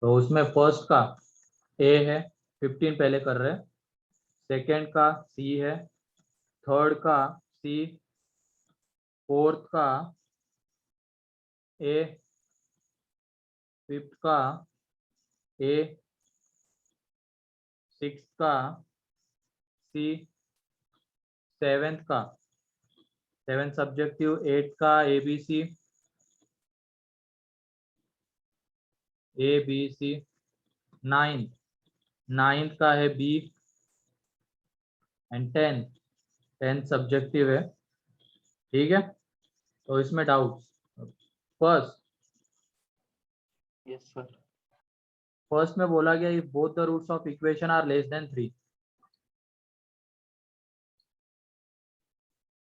तो उसमें फर्स्ट का ए है, 15 पहले कर रहे हैं, सेकेंड का सी है, थर्ड का सी, फोर्थ का ए, फिफ्थ का ए, सिक्स का सी, सेवेंथ का, सेवेंथ सब्जेक्टिव, एट का A B C, A B C, ninth, ninth का है B, and tenth, tenth subjective है। ठीक है, तो इसमें doubt first, yes sir. First में बोला गया if both the roots of equation are less than 3,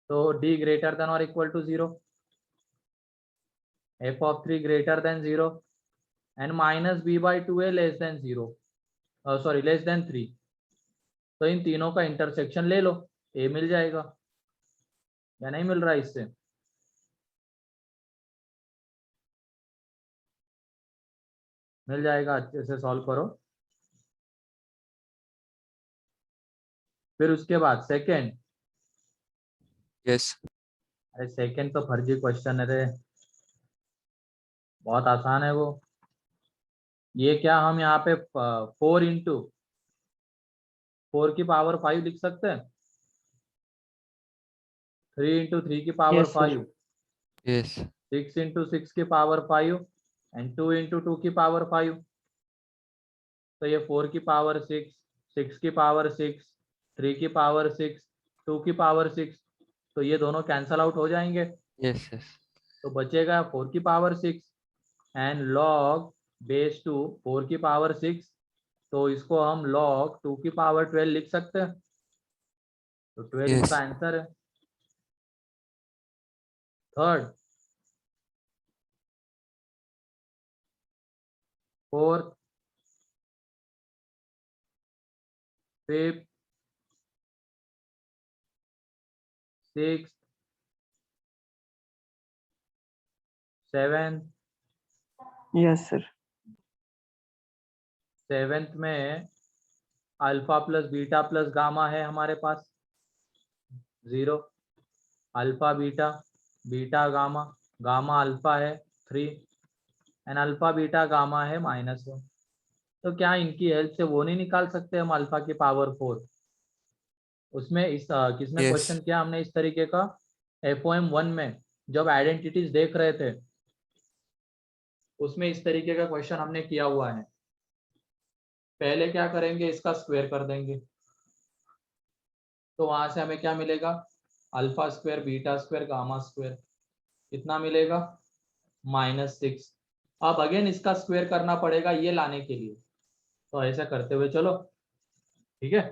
तो d ग्रेटर देन और equal to 0, f of 3 greater than 0, and minus b/2a less than 0, sorry less than 3। तो इन तीनों का intersection ले लो, a मिल जाएगा या नहीं मिल रहा है इससे? मिल जाएगा, अच्छे से सॉल्व करो। फिर उसके बाद सेकंड, यस अरे सेकंड तो फर्जी क्वेश्चन है रे, बहुत आसान है वो। ये क्या हम यहाँ पे 4 इंटू 4 की पावर 5 लिख सकते हैं, 3 इंटू 3 की power Yes, sir. 5, yes 6 into 6 की पावर 5, एंड 2 इंटू 2 की पावर 5। तो ये 4 की पावर 6, 6 की पावर 6, 3 की पावर 6, 2 की पावर 6, तो ये दोनों कैंसल आउट हो जाएंगे। यस यस तो बचेगा 4 की power 6 and log base two 4 की पावर 6, तो इसको हम log 2 की पावर 12 लिख सकते हैं। तो 12 Yes. इसका आंसर है। Third, fourth, fifth, six, seventh, Yes, sir. Seventh में alpha plus beta plus gamma है हमारे पास 0, alpha beta, beta gamma, gamma alpha है 3, एंड अल्फा बीटा गामा है -1। तो क्या इनकी हेल्प से वो नहीं निकाल सकते हम अल्फा की पावर 4? उसमें इस किसमें Yes. क्वेश्चन किया हमने इस तरीके का, FOM 1 में जब आइडेंटिटीज देख रहे थे उसमें इस तरीके का क्वेश्चन हमने किया हुआ है। पहले क्या करेंगे, इसका स्क्वायर कर देंगे, तो वहां से हमें क्या मिलेगा, alpha square beta square gamma square, कितना मिलेगा -6। अब अगेन इसका स्क्वायर करना पड़ेगा ये लाने के लिए, तो ऐसा करते हुए चलो, ठीक है।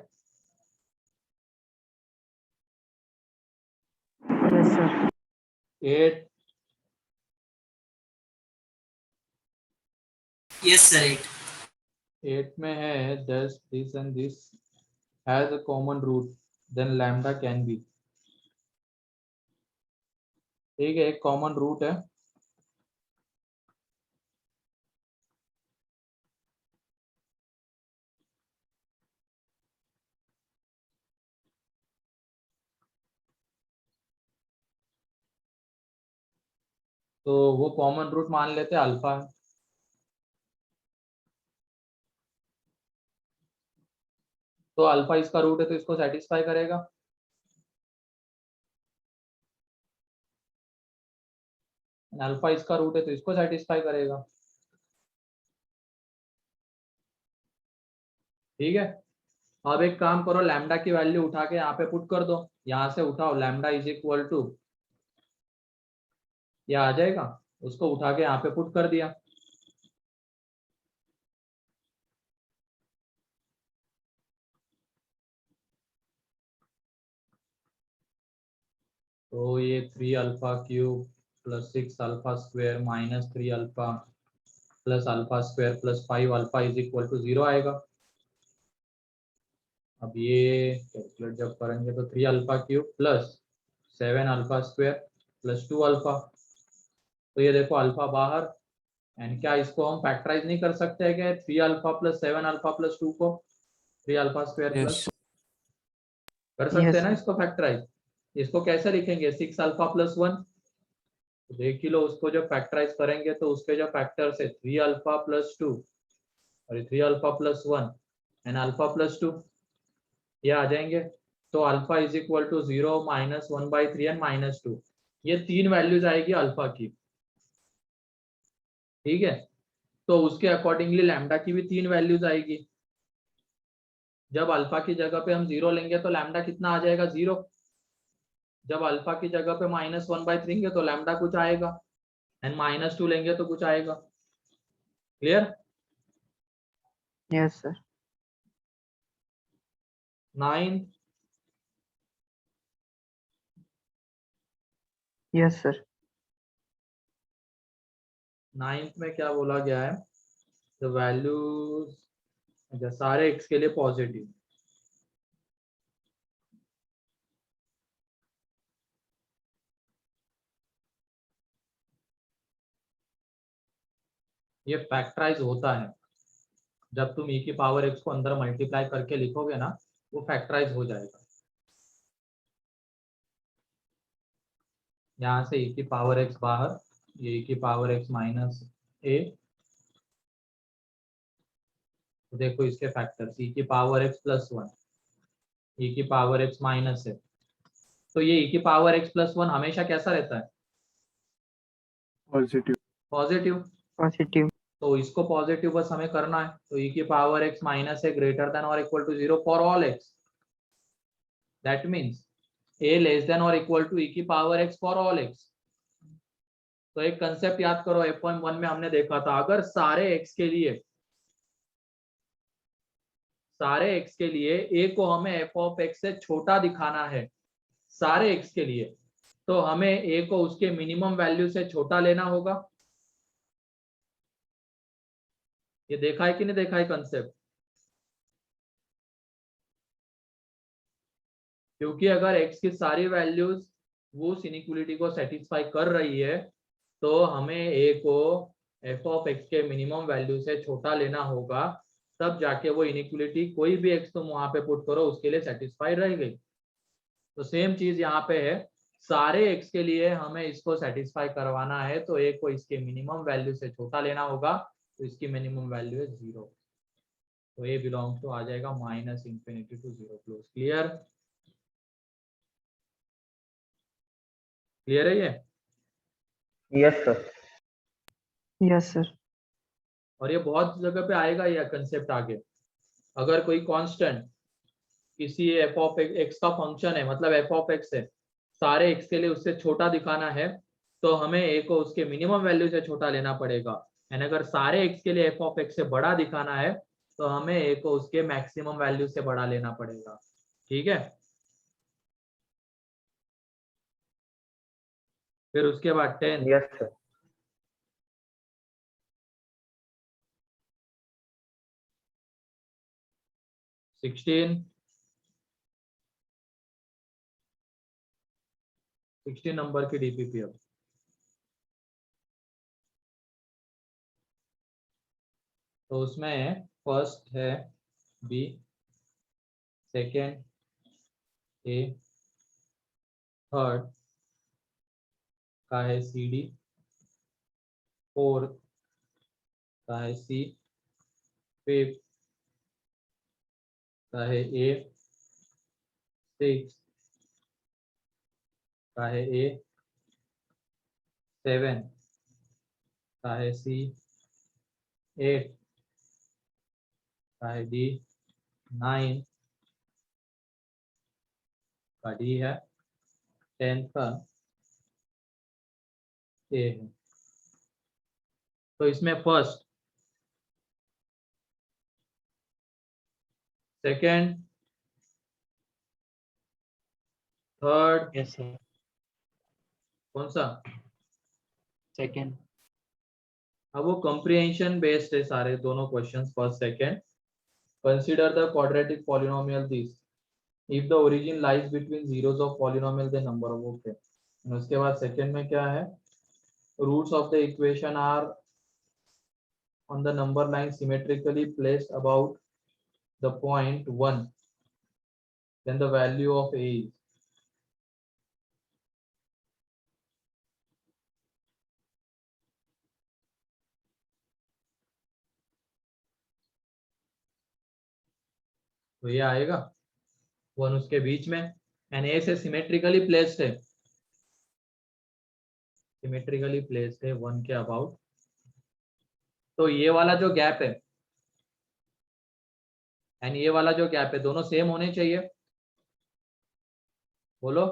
Yes, sir. 8, Yes, sir. 8. 8 में है 10, this and this has a common root, then lambda can be, ठीक है, एक कॉमन रूट है, तो वो कॉमन रूट मान लेते हैं अल्फा है। तो अल्फा इसका रूट है तो इसको सेटिस्फाई करेगा, अल्फा इसका रूट है तो इसको सेटिस्फाई करेगा, ठीक है। अब एक काम करो, लैम्डा की वैल्यू उठा के यहाँ पे पुट कर दो, यहाँ से उठाओ लैम्डा इज इक्वल टू, ये आ जाएगा, उसको उठा के यहाँ पे पुट कर दिया, तो ये 3 alpha cube plus 6 alpha square minus 3 alpha plus alpha square plus 5 alpha is equal to 0 आएगा। अब ये कैलकुलेट जब करेंगे तो 3 alpha cube plus 7 alpha square plus 2 alpha, तो ये देखो अल्फा बाहर एंड क्या इसको हम फैक्टराइज नहीं कर सकते हैं क्या 3 अल्फा प्लस 7 अल्फा प्लस 2 को 3 अल्फा स्क्वायर Yes. प्लस कर सकते Yes, हैं ना sir. इसको फैक्टराइज। इसको कैसे लिखेंगे 6 अल्फा प्लस 1, देख लो उसको जब फैक्टराइज करेंगे तो उसके जो फैक्टर्स है 3 अल्फा प्लस 2 और 3 alpha plus 1 and alpha plus 2 ये आ जाएंगे। तो alpha is equal to 0 minus 1/3 and minus 2, ये 3 वैल्यूज आएगी अल्फा की, ठीक है। तो उसके अकॉर्डिंगली लैम्डा की भी 3 वैल्यूज आएगी। जब अल्फा की जगह पे हम 0 लेंगे तो लैम्डा कितना आ जाएगा 0। जब अल्फा की जगह पे माइनस 1/3 लेंगे तो लैम्डा कुछ आएगा एंड माइनस 2 लेंगे तो कुछ आएगा। Clear? Yes, sir. 9th Yes, sir. 9th में क्या बोला गया है, द वैल्यूज सारे x के लिए पॉजिटिव, ये फैक्टराइज होता है जब तुम e की पावर x को अंदर मल्टीप्लाई करके लिखोगे ना, वो फैक्टराइज हो जाएगा। यहाँ से e की पावर x बाहर, ये e की पावर x माइनस a, तो देखो इसके फैक्टर्स e की पावर x प्लस 1, e की पावर x माइनस है, तो ये e की पावर x प्लस 1 हमेशा कैसा रहता है पॉजिटिव। पॉजिटिव। Positive. तो इसको पॉजिटिव बस हमें करना है, तो e की पावर x माइनस है ग्रेटर देन और equal to 0 for all x, that means a less than और इक्वल टू e की power x for all x। तो एक कंसेप्ट याद करो F1 में हमने देखा था, अगर सारे x के लिए a को हमें f ऑफ x से छोटा दिखाना है सारे x के लिए, तो हमें a को उसके मिनिमम वैल्यू से छोटा लेना होगा। ये देखा है कि नहीं देखा है कंसेप्ट? क्योंकि अगर x की सारी वैल्यूज वो उस इनइक्वालिटी को सेटिस्फाई कर रही है तो हमें a को f ऑफ x के मिनिमम वैल्यू से छोटा लेना होगा, तब जाके वो इनइक्वालिटी कोई भी x तुम वहां पे पुट करो उसके लिए सेटिस्फाई रहेगी। तो सेम चीज यहाँ पे है, सारे x के लिए हमें इसको सेटिस्फाई करवाना है तो a को इसके मिनिमम वैल्यू से छोटा लेना होगा, तो इसकी मिनिमम वैल्यू है 0, तो a बिलोंग्स टू आ जाएगा minus infinity to 0 close. Clear? Clear है ये? Yes sir. Yes, sir. और ये बहुत जगह पे आएगा ये कंसेप्ट आगे। अगर कोई कांस्टेंट किसी एफ ऑफ एक्स का फंक्शन है, मतलब एफ ऑफ एक्स है, सारे एक्स के लिए उससे छोटा दिखाना है तो हमें ए को उसके मिनिमम वैल्यू से छोटा लेना पड़ेगा, एंड अगर सारे एक्स के लिए एफ ऑफ एक्स से बड़ा दिखाना है तो हमें ए को उसके मैक्सिमम वैल्यू से बड़ा लेना पड़ेगा। ठीक है, फिर उसके बाद 10 यस सर। 16 नंबर की डीपीपी। अब तो उसमें फर्स्ट है बी, सेकेंड ए, थर्ड का है सी डी, फोर्थ का है सी, फिफ्थ का है ए, सिक्स का है ए, सेवन का है सी, एट का है डी, नाइन का डी है, 10 का ए है। तो इसमें first, second, third, Yes, sir. कौन सा? Second. अब वो कंप्रिहेंशन बेस्ड है सारे दोनों questions, first second. Consider the quadratic polynomial this if the origin lies between zeros of polynomial the number of okay। उसके बाद सेकेंड में क्या है, roots of the equation are on the number line symmetrically placed about the point 1, then the value of a is. तो ये आएगा 1 उसके बीच में, एंड ए से सिमेट्रिकली प्लेस्ड है, सिमेट्रिकली प्लेस्ड है 1 के अबाउट। तो ये वाला जो गैप है एंड ये वाला जो गैप है दोनों सेम होने चाहिए, बोलो।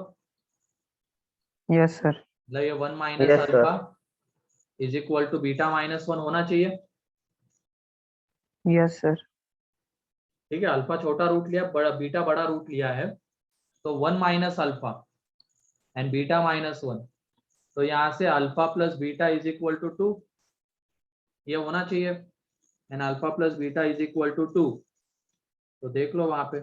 Yes sir. मतलब ये 1 minus Yes, sir. Alpha is equal to beta minus 1 होना चाहिए। Yes sir. ठीक है, अल्फा छोटा रूट लिया, बड़ा बीटा बड़ा रूट लिया है, तो 1 minus alpha and beta minus 1, तो यहाँ से alpha plus beta is equal to 2 ये होना चाहिए, and alpha plus beta is equal to 2। तो देख लो वहां पे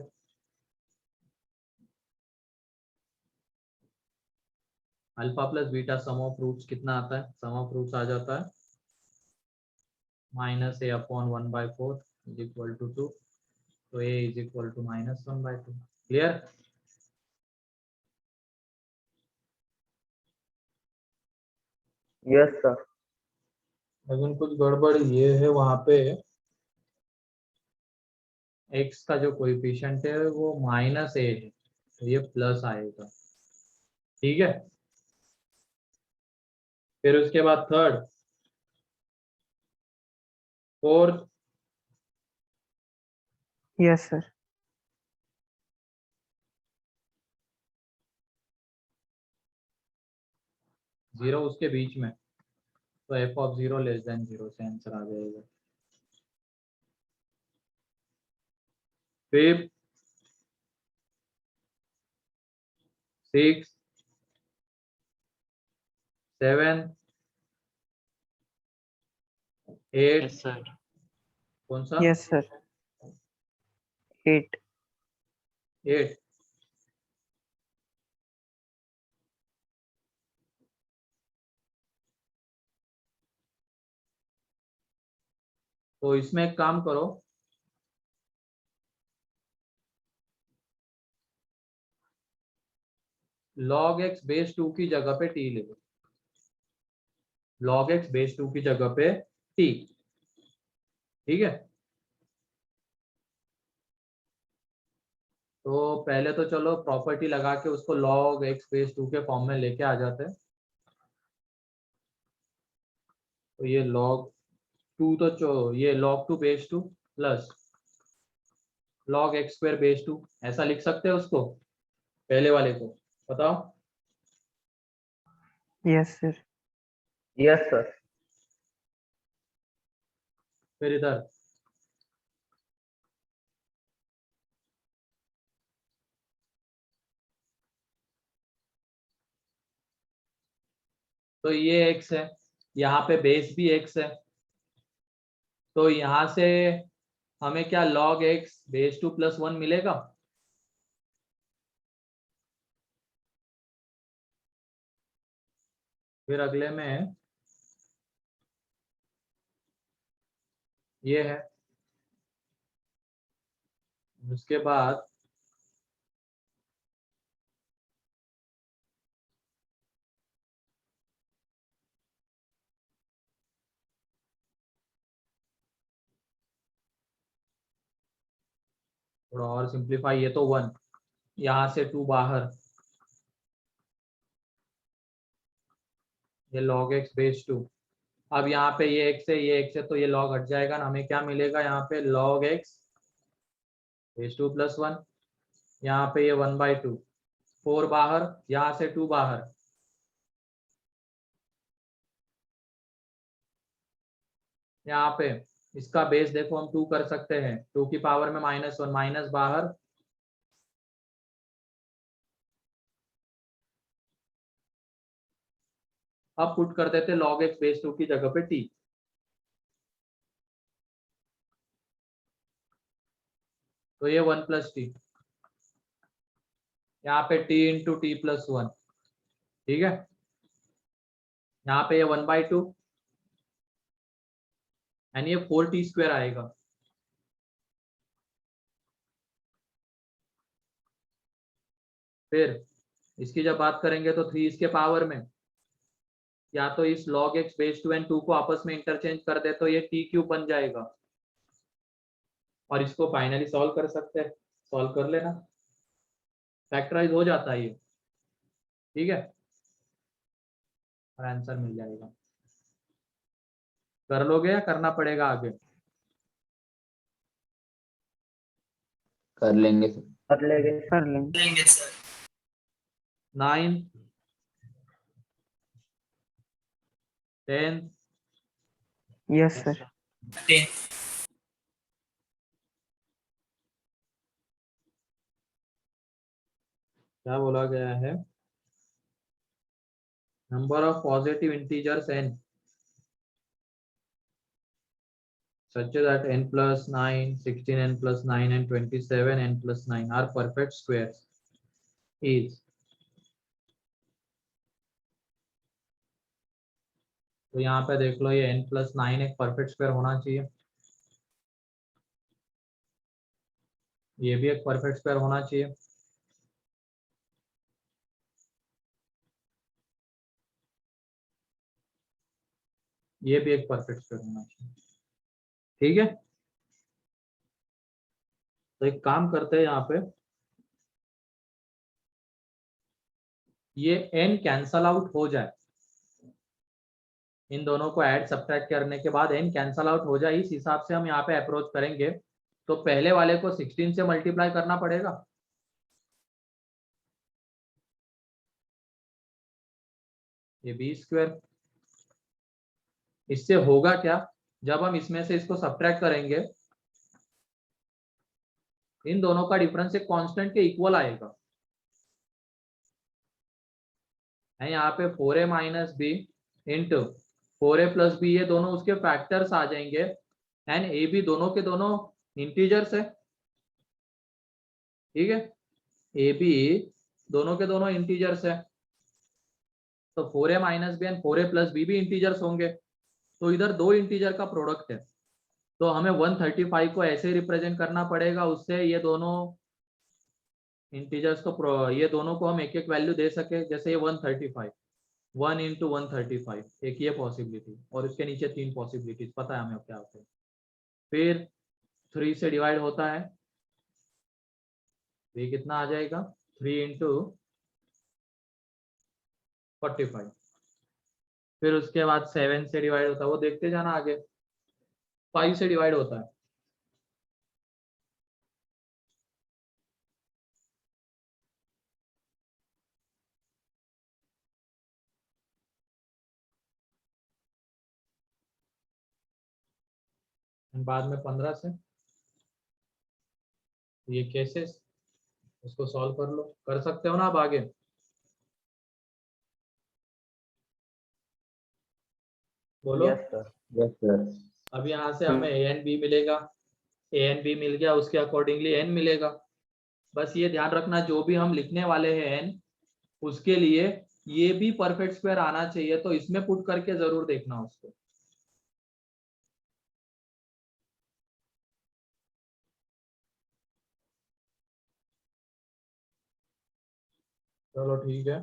alpha plus beta sum of roots कितना आता है, सम ऑफ रूट्स आ जाता है minus A upon 1/4 is equal to 2, तो A is equal to minus 1/2। Clear? Yes, sir. लेकिन कुछ गड़बड़ ये है वहां पे, x का जो कोएफिशिएंट है वो माइनस ए है, तो ये प्लस आएगा। ठीक है, फिर उसके बाद थर्ड, फोर्थ, यस सर। 0 उसके बीच में, तो f ऑफ 0 लेस देन 0 से आंसर आ जाएगा। Fifth, six, seven, 8, Yes, sir. कौन सा? Yes sir. 8। 8। तो इसमें एक काम करो, log x बेस 2 की जगह पे t ले लो, log x बेस 2 की जगह पे t। ठीक है, तो पहले तो चलो प्रॉपर्टी लगा के उसको log x बेस 2 के फॉर्म में लेके आ जाते हैं। तो ये log 2 तो ये log 2 base 2 plus log x square base 2, ऐसा लिख सकते हैं उसको, पहले वाले को बताओ। Yes sir. Yes, sir. फिर इधर तो ये x है, यहाँ पे बेस भी x है, तो यहाँ से हमें क्या log x बेस 2 प्लस 1 मिलेगा। फिर अगले में ये है, उसके बाद थोड़ा और सिंप्लीफाई, ये तो 1, यहाँ से 2 बाहर, ये log x बेस 2। अब यहाँ पे ये x है, ये x है, तो ये log हट जाएगा ना, हमें क्या मिलेगा यहाँ पे log x बेस 2 प्लस 1, यहाँ पे ये 1/2, 4 बाहर, यहाँ से 2 बाहर, यहाँ पे इसका बेस देखो हम 2 कर सकते हैं, 2 की पावर में -1, माइनस बाहर, अब पुट कर देते log x बेस 2 की जगह पे t। तो ये 1 प्लस टी, यहाँ पे t इंटू टी प्लस 1। ठीक है, यहाँ पे ये 1/2 एंड ये 4t² आएगा। फिर इसकी जब बात करेंगे तो 3 इसके पावर में, या तो इस log x बेस 2 एंड 2 को आपस में इंटरचेंज कर दे तो ये t³ बन जाएगा। और इसको फाइनली सॉल्व कर सकते हैं, सॉल्व कर लेना, फैक्टराइज हो जाता है ये, ठीक है, और आंसर मिल जाएगा। कर लोगे या करना पड़ेगा आगे? कर लेंगे सर। कर लेंगे। 9, 10, यस सर। क्या बोला गया है? Number of positive integers n such that n plus 9, 16n plus 9 and 27n plus 9 are perfect squares is, तो यहाँ पे देख लो ये n plus 9 एक परफेक्ट स्क्वायर होना चाहिए, ये भी एक परफेक्ट स्क्वायर होना चाहिए, ये भी एक परफेक्ट स्क्वायर होना चाहिए, ठीक है। तो एक काम करते हैं, यहाँ पे ये n कैंसल आउट हो जाए, इन दोनों को ऐड सब्ट्रैक्ट करने के बाद n कैंसल आउट हो जाए, इस हिसाब से हम यहाँ पे अप्रोच करेंगे। तो पहले वाले को 16 से मल्टीप्लाई करना पड़ेगा, ये b²। इससे होगा क्या, जब हम इसमें से इसको सब्ट्रैक्ट करेंगे, इन दोनों का डिफरेंस एक कांस्टेंट के इक्वल आएगा। यहाँ पे 4a minus B into 4a plus B, ये दोनों उसके फैक्टर्स आ जाएंगे, एंड ए बी दोनों के दोनों इंटीजर्स है, ठीक है, ए बी दोनों के दोनों इंटीजर्स है, तो 4a minus B and 4a plus B भी इंटीजर्स होंगे, तो इधर दो इंटीजर का प्रोडक्ट है, तो हमें 135 को ऐसे रिप्रेजेंट करना पड़ेगा, उससे ये दोनों इंटीजर्स को, ये दोनों को हम एक एक वैल्यू दे सके, जैसे ये 135, 1 इंटू 135, एक ये पॉसिबिलिटी, और इसके नीचे 3 पॉसिबिलिटीज, पता है हमें क्या होते हैं। फिर 3 से डिवाइड होता है, ये कितना आ जाएगा, 3 इंटू 45। फिर उसके बाद 7 से डिवाइड होता है, वो देखते जाना आगे। 5 से डिवाइड होता है, बाद में 15 से, ये केसेस, उसको सॉल्व कर लो, कर सकते हो ना आप आगे? बोलो। Yes sir. Yes sir. अब यहाँ से हमें ए एंड बी मिलेगा, ए एंड बी मिल गया, उसके अकॉर्डिंगली एन मिलेगा। बस ये ध्यान रखना, जो भी हम लिखने वाले हैं एन, उसके लिए ये भी परफेक्ट स्क्वायर आना चाहिए, तो इसमें पुट करके जरूर देखना उसको। चलो ठीक है,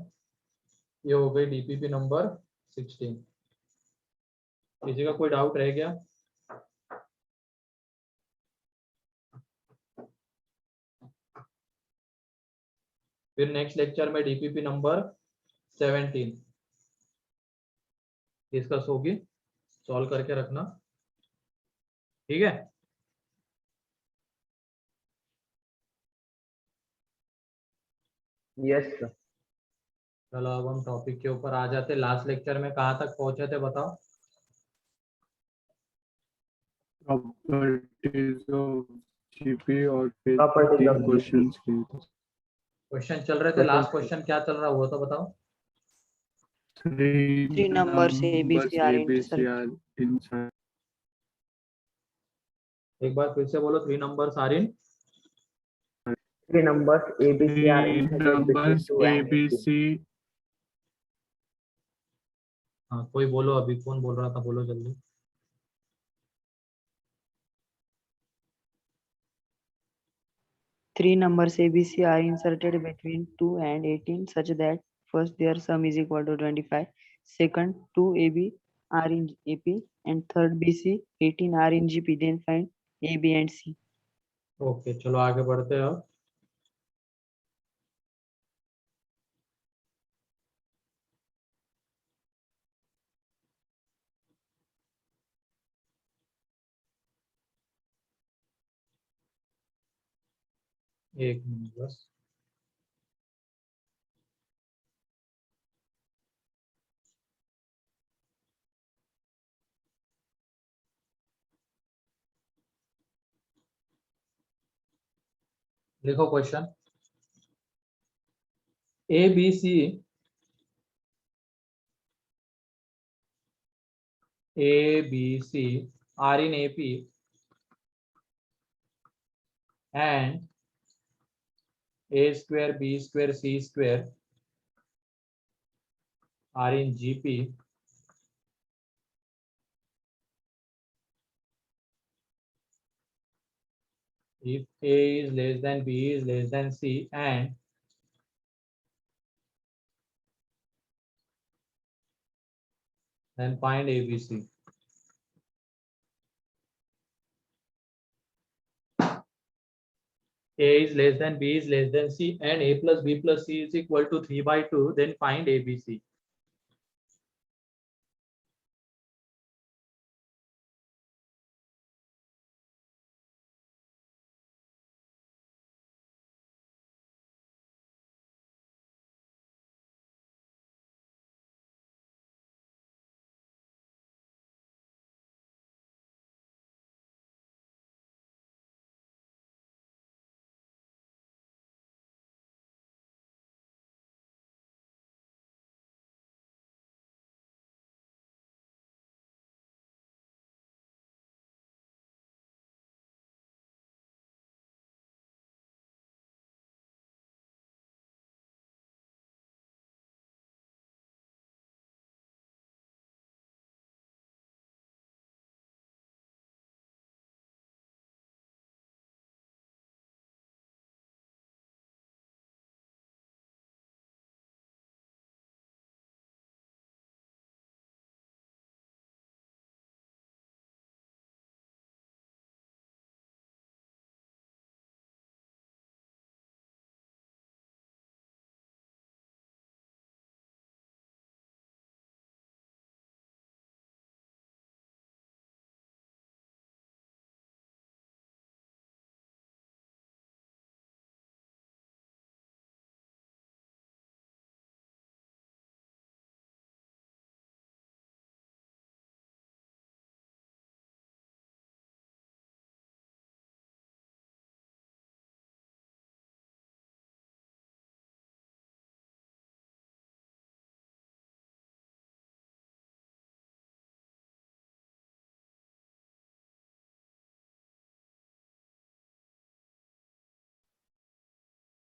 ये हो गई डीपीपी नंबर 16। किसी का कोई डाउट रह गया? फिर नेक्स्ट लेक्चर में डीपीपी नंबर 17 डिस्कस होगी, सॉल्व करके रखना, ठीक है। Yes sir. चलो अब हम टॉपिक के ऊपर आ जाते। लास्ट लेक्चर में कहाँ तक पहुंचे थे बताओ? प्रॉपर्टीज ऑफ जीपी और फिर Properties of क्वेश्चंस किए थे। क्वेश्चन चल रहे थे, लास्ट क्वेश्चन क्या चल रहा वो तो बताओ। 3 numbers ABCR ABCR inside एक बार फिर से बोलो, 3 numbers are in, 3 numbers ABC are 3 integrated between numbers 2 and 18. ABC हाँ कोई बोलो, अभी कौन बोल रहा था, बोलो जल्दी। Three numbers ABC are inserted between 2 and 18 such that first their sum is equal to 25. Second, 2AB are in AP and third BC 18 are in GP. Then find A, B and C. Okay चलो आगे बढ़ते हो। एक minute बस। लिखो question. ABC are in AP and A square, B square, C square are in GP. If A is less than B is less than C and then find ABC. A is less than B is less than C and A plus B plus C is equal to 3/2, then find ABC.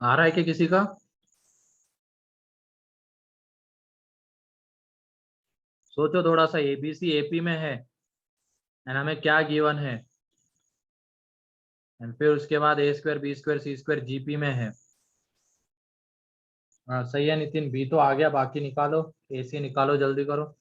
आ रहा है कि किसी का? सोचो थोड़ा सा। ABC AP में है एंड हमें क्या गिवन है एंड फिर उसके बाद A square B square C square GP में है। हाँ सही है नितिन। B तो आ गया, बाकी निकालो। AC निकालो, जल्दी करो।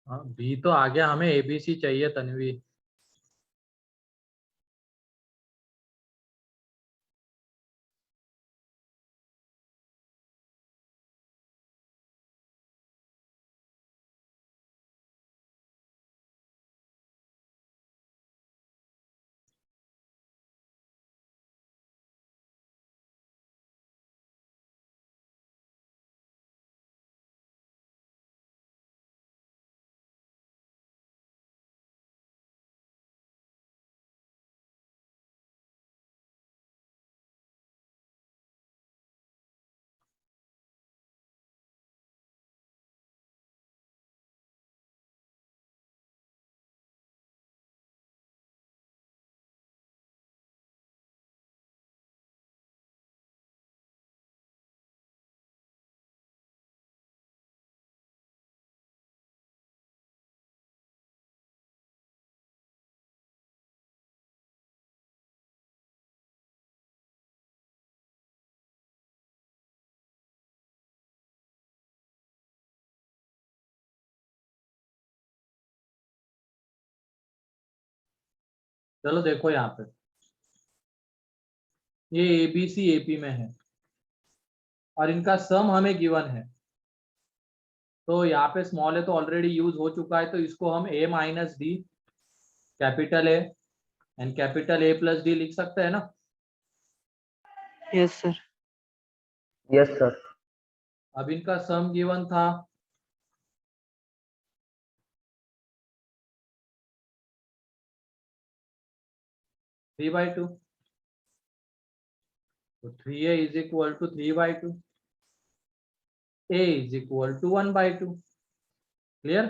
हाँ B तो आ गया, हमें ABC चाहिए तन्वी। चलो देखो यहाँ पे, ये ABC AP में है और इनका सम हमें गिवन है, तो यहाँ पे स्मॉल ए तो ऑलरेडी यूज हो चुका है, तो इसको हम A minus D capital A and capital A plus D लिख सकते हैं ना। Yes, sir. Yes sir. अब इनका सम गिवन था, थ्री बाई टू, तो 3A is equal to 3/2, A is equal to 1/2। Clear?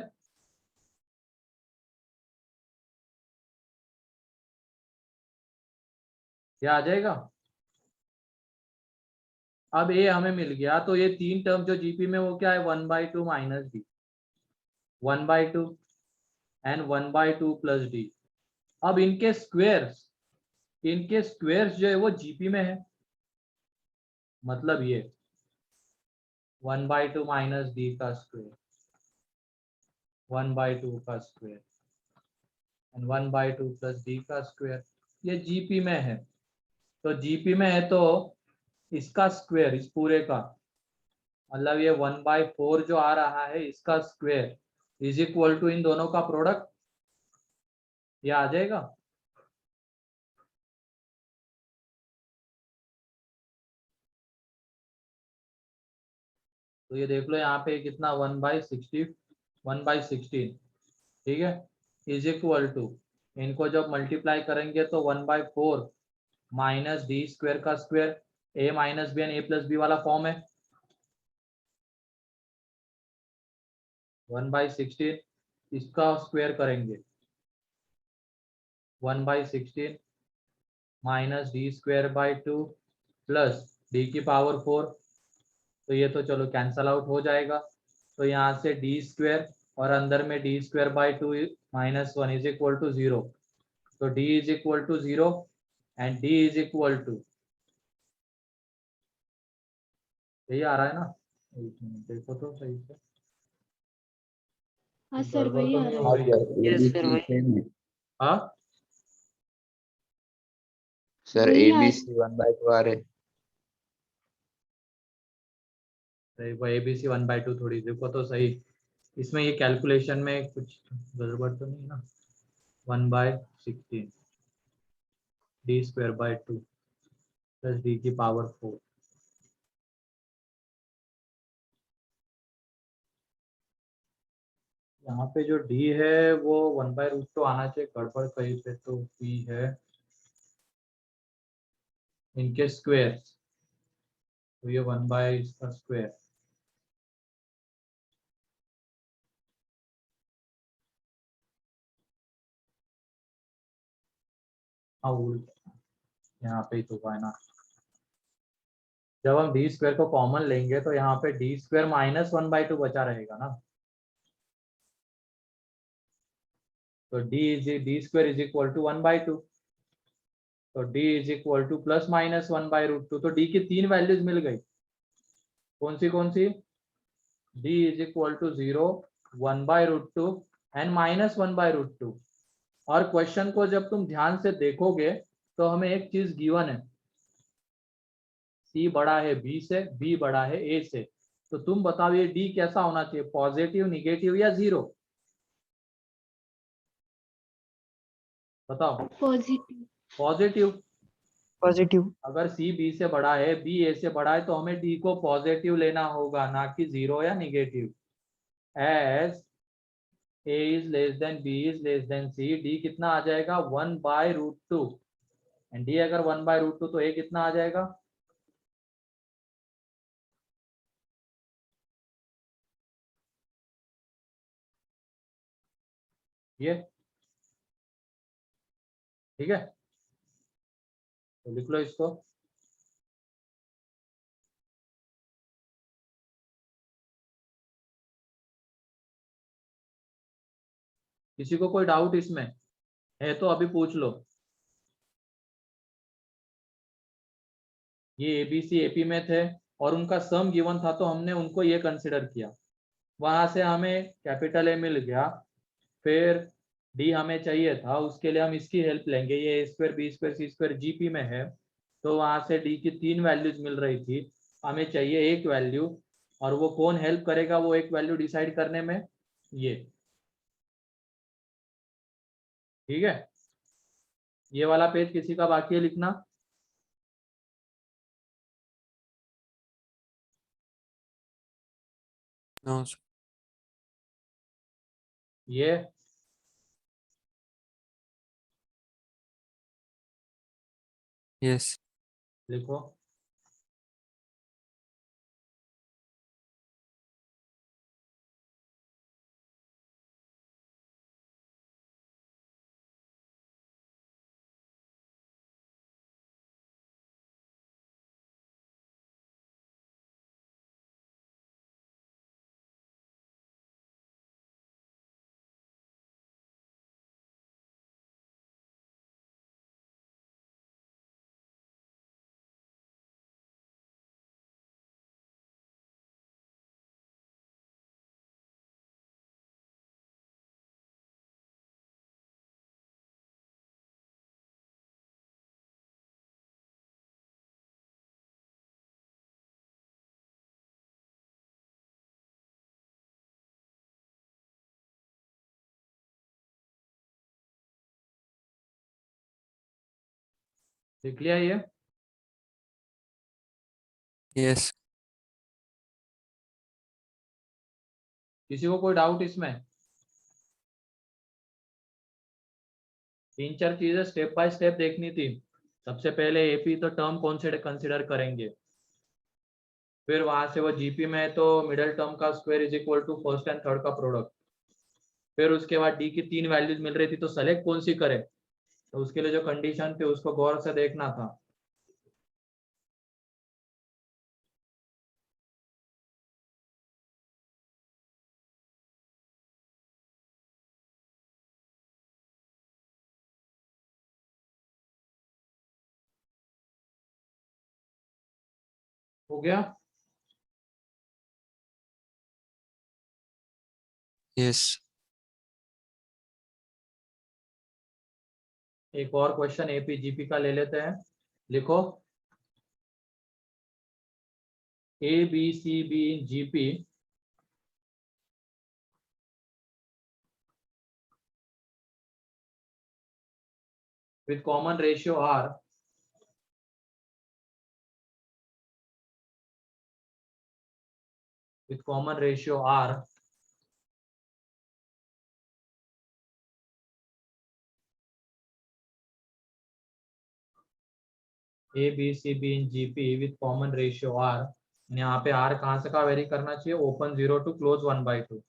क्या आ जाएगा? अब A हमें मिल गया, तो ये तीन टर्म जो जीपी में वो क्या है, 1/2 minus D, 1/2 and 1/2 plus D. अब इनके स्क्वेयर्स जो है वो जीपी में है, मतलब ये 1/2 माइनस डी का स्क्वेयर, 1/2 का स्क्वेयर एंड 1/2 प्लस डी का स्क्वेयर, ये जीपी में है। तो जीपी में है तो इसका स्क्वेयर, इस पूरे का मतलब ये 1/4 जो आ रहा है इसका स्क्वेयर इज इक्वल टू इन दोनों का प्रोडक्ट, ये आ जाएगा। तो ये देख लो यहाँ पे कितना 1/16, ठीक है, इज इक्वल टू, इनको जब मल्टीप्लाई करेंगे तो 1/4 माइनस डी स्क्वेयर का square, A minus B and A plus B वाला फॉर्म है, 1/16 इसका स्क्वेयर करेंगे, 1/16 minus D square by 2 plus D की पावर 4, तो ये तो चलो कैंसल आउट हो जाएगा। तो यहाँ से डी स्क्वेयर और अंदर में D square by 2 minus 1 is equal to 0, तो D is equal to 0 and D is equal to, यही आ रहा है ना, एक मिनट देखो तो सही से, हाँ सर गड़बड़ वही तो आ नहीं रहा हो है। रही है? Yes, sir, वही। सेम है हाँ सर, वही आ- ABC 1/2 आ रहे। वो ABC 1/2 थोड़ी देखो तो सही, इसमें ये कैलकुलेशन में कुछ गड़बड़ तो नहीं ना। 1/16 D square by 2 plus D की पावर 4, यहाँ पे जो डी है वो 1/√2 आना चाहिए, गड़बड़ कहीं पे तो पी है इनके स्क्वेयर, तो ये 1 इसका स्क्वेयर, हाँ उल्टा यहाँ पे ही तो हुआ है ना। जब हम डी स्क्वेयर को कॉमन लेंगे तो यहाँ पे डी स्क्वेयर माइनस 1/2 बचा रहेगा ना, तो D square is equal to 1/2, तो D is equal to plus minus 1/√2, तो डी की तीन वैल्यूज मिल गई, कौन सी, D is equal to 0, 1/√2 and minus 1/√2। और क्वेश्चन को जब तुम ध्यान से देखोगे तो हमें एक चीज गिवन है, सी बड़ा है बी से, बी बड़ा है ए से, तो तुम बताओ ये डी कैसा होना चाहिए, पॉजिटिव, निगेटिव या जीरो, बताओ। पॉजिटिव। Positive, Positive. अगर सी बी से बड़ा है, बी ए से बड़ा है, तो हमें डी को पॉजिटिव लेना होगा, ना कि जीरो या negative. As A is less than B is less than C, D कितना आ जाएगा 1/√2, एंड डी अगर 1/√2 तो ए कितना आ जाएगा, ये, ठीक है, तो लिख लो इसको। किसी को कोई डाउट इसमें है तो अभी पूछ लो। ये एबीसी एपी में थे और उनका सम गिवन था, तो हमने उनको ये कंसिडर किया, वहां से हमें कैपिटल ए मिल गया, फिर डी हमें चाहिए था, उसके लिए हम इसकी हेल्प लेंगे। ये ए square B square c square GP में है, तो वहां से डी की 3 वैल्यूज मिल रही थी, हमें चाहिए एक वैल्यू, और वो कौन हेल्प करेगा वो एक वैल्यू डिसाइड करने में? ये, ठीक है। ये वाला पेज किसी का बाकी है लिखना? No, sir. ये Yes. लिखो। लिख लिया ये? Yes. किसी को कोई डाउट इसमें? 3-4 चीजें स्टेप बाय स्टेप देखनी थी। सबसे पहले एपी तो टर्म कौन से कंसिडर करेंगे, फिर वहां से वो जीपी में है तो मिडिल टर्म का square is equal to first and third का प्रोडक्ट, फिर उसके बाद डी की 3 वैल्यूज मिल रही थी तो सेलेक्ट कौन सी करे, तो उसके लिए जो कंडीशन थी उसको गौर से देखना था। हो गया? Yes. एक और क्वेश्चन एपी जीपी का ले लेते हैं। लिखो A B C B GP with common ratio R with common ratio R A B C B in GP with common ratio R। यहाँ पे R कहाँ से का वेरी करना चाहिए? Open 0 to close 1/2।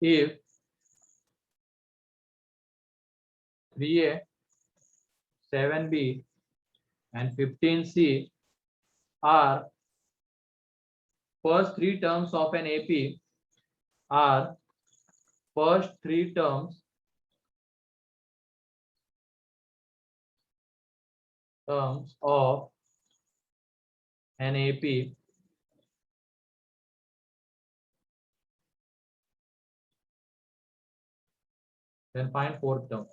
If 3A 7B and 15C are first three terms of an AP are first three terms of an AP, then find fourth term।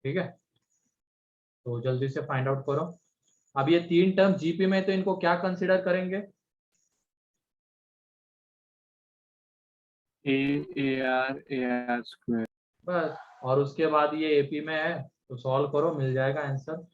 ठीक है, तो जल्दी से फाइंड आउट करो। अब ये 3 टर्म जीपी में, तो इनको क्या कंसिडर करेंगे? A R square. बस, और उसके बाद ये एपी में है तो सॉल्व करो, मिल जाएगा आंसर।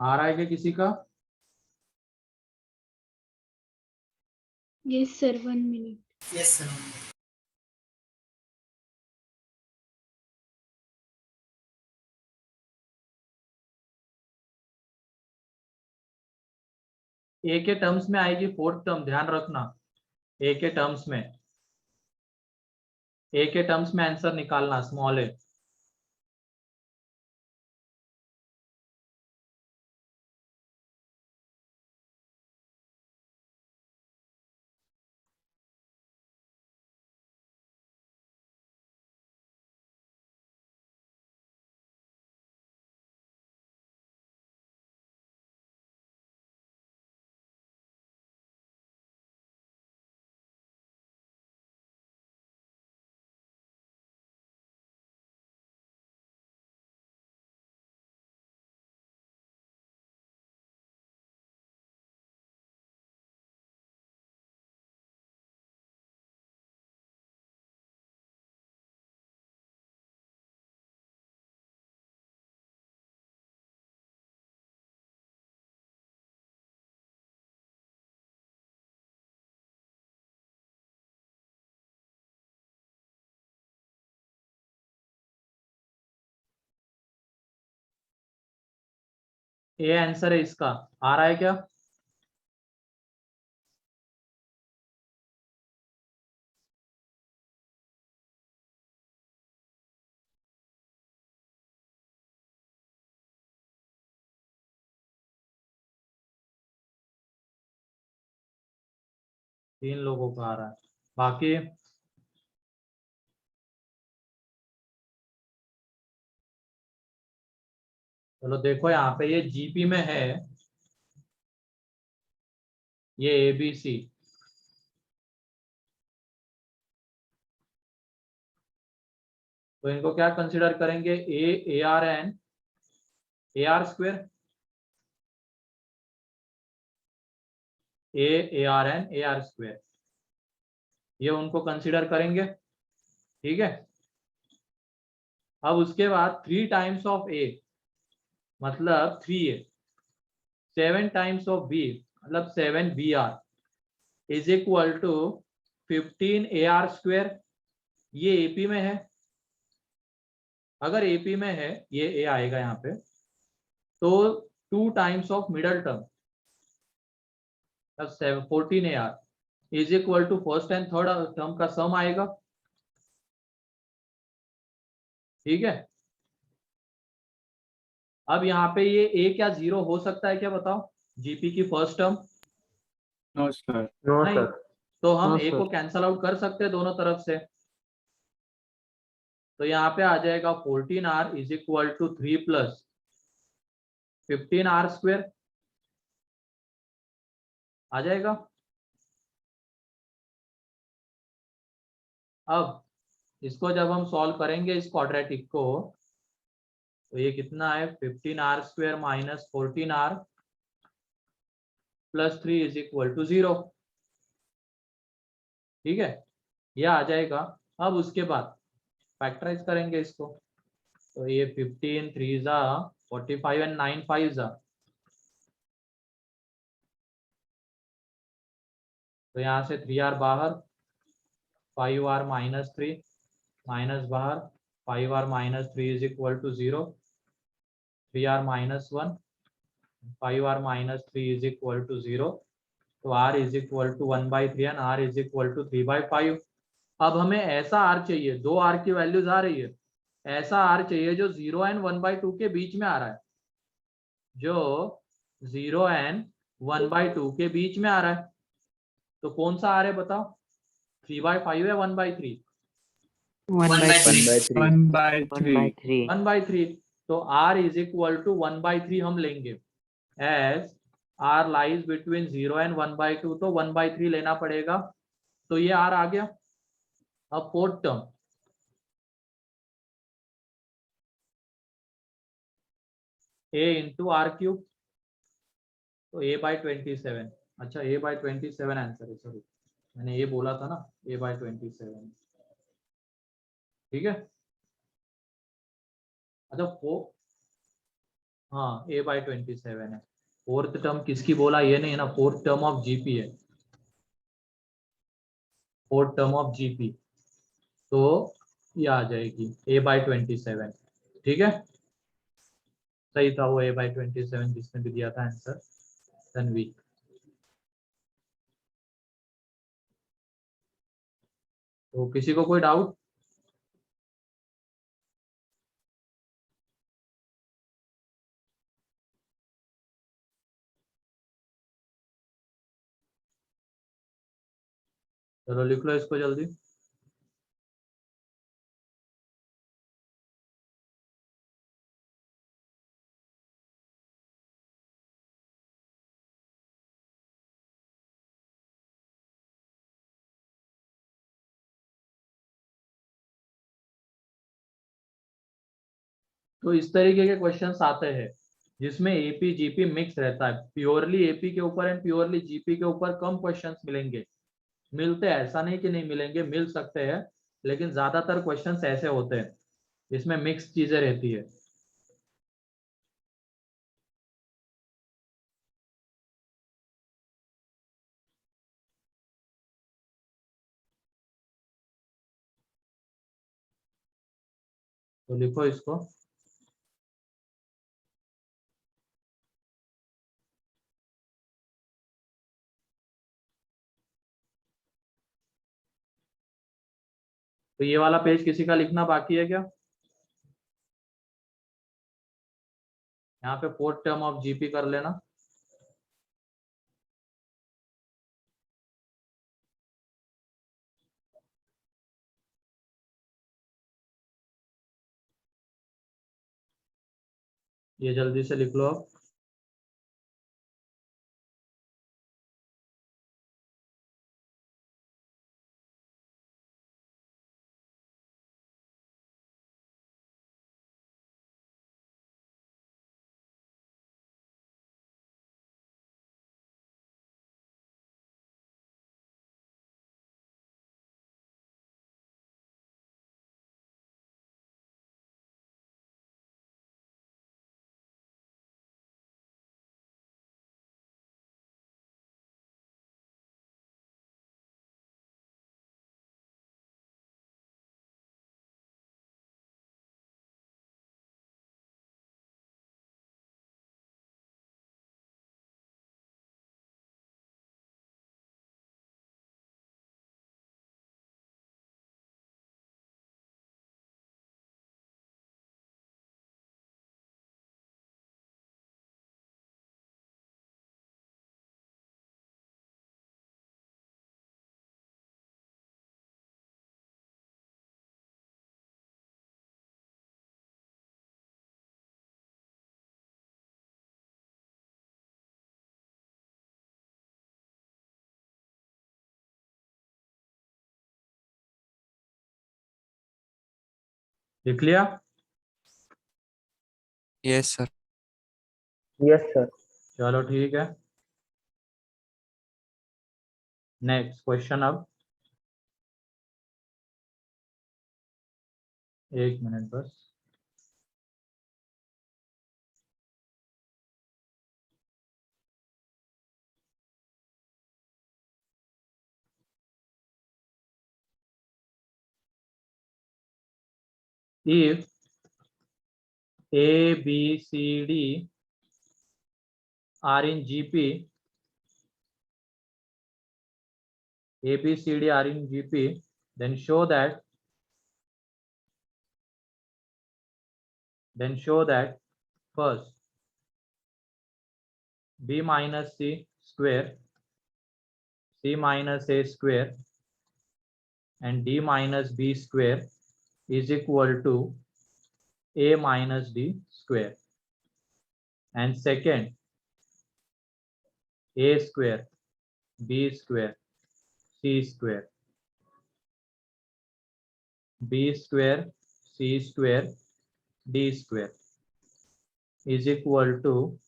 आ रहा है क्या किसी का? Yes, sir. 1 minute. Yes, sir. ए के टर्म्स में आएगी फोर्थ टर्म, ध्यान रखना। ए के टर्म्स में, ए के टर्म्स में आंसर निकालना, स्मॉल ए। ए आंसर है इसका। आ रहा है क्या? तीन लोगों का आ रहा है, बाकी चलो देखो, यहाँ पे ये जीपी में है, ये एबीसी, तो इनको क्या कंसिडर करेंगे? A r n a r square, a r n a r square, ये उनको कंसिडर करेंगे। ठीक है, अब उसके बाद 3 टाइम्स ऑफ ए मतलब 3a, 7 टाइम्स ऑफ बी मतलब 7br is equal to 15ar square. ये एपी में है, अगर एपी में है, ये ए आएगा यहाँ पे, तो 2 times of middle term 14ar is equal to first and third term का सम आएगा। ठीक है, अब यहाँ पे ये ए क्या 0 हो सकता है क्या, बताओ? जीपी की first term No, sir. No, नहीं, sir. तो हम No, ए को sir. कैंसल आउट कर सकते हैं दोनों तरफ से। तो यहाँ पे आ जाएगा 14r इज इक्वल टू 3 प्लस 15r स्क्वेयर आ जाएगा। अब इसको जब हम सॉल्व करेंगे इस क्वाड्रेटिक को, तो ये कितना है? 15r square minus 14r plus 3 is equal to 0। ठीक है, ये आ जाएगा। अब उसके बाद फैक्टराइज करेंगे इसको, तो ये 15 3 जा 45 एंड 9 5 जा, तो यहाँ से 3r बाहर, 5r माइनस 3 माइनस बाहर, 5r minus 3 is equal to 0, 3r minus 1, 5r minus 3 is equal to 0, तो r is equal to 1/3 and r is equal to 3/5। अब हमें ऐसा r चाहिए, दो r की वैल्यूज आ रही है, ऐसा r चाहिए जो 0 एंड 1/2 के बीच में आ रहा है, जो 0 एंड 1/2 के बीच में आ रहा है। तो कौन सा r है बताओ? 3/5 है 1/3? 1/3. 1/3. 1/3. 1/3, तो r इज इक्वल टू 1/3 हम लेंगे, as r lies between 0 and 1/2, तो 1/3 लेना पड़ेगा। तो ये r आ गया। अब fourth term, a into r cube, तो a/27। अच्छा, a/27 आंसर है, सॉरी मैंने ये बोला था ना, a/27। ठीक है, अच्छा हाँ a/27 है। फोर्थ टर्म किसकी बोला ये नहीं है ना, फोर्थ टर्म ऑफ जीपी है, फोर्थ टर्म ऑफ जीपी, तो ये आ जाएगी a/27। ठीक है, सही था वो a/27 जिसने भी दिया था आंसर, तन्वी। तो किसी को कोई डाउट? चलो लिख लो इसको जल्दी। तो इस तरीके के क्वेश्चंस आते हैं जिसमें एपी जीपी मिक्स रहता है। प्योरली एपी के ऊपर एंड प्योरली जीपी के ऊपर कम क्वेश्चंस मिलेंगे, मिलते हैं, ऐसा नहीं कि नहीं मिलेंगे, मिल सकते हैं, लेकिन ज्यादातर क्वेश्चंस ऐसे होते हैं जिसमें मिक्स चीजें रहती है। तो लिखो इसको। तो ये वाला पेज किसी का लिखना बाकी है क्या? यहाँ पे फोर्थ टर्म ऑफ जीपी कर लेना। ये जल्दी से लिख लो अब। लिख लिया? Yes, sir. Yes, sir. चलो ठीक है, नेक्स्ट क्वेश्चन अब। एक मिनट बस। if a b c d are in gp, a b c d are in gp, then show that first b minus c square, c minus a square and d minus b square is equal to a minus d square, and second a square, b square, c square, b square, c square, d square is equal to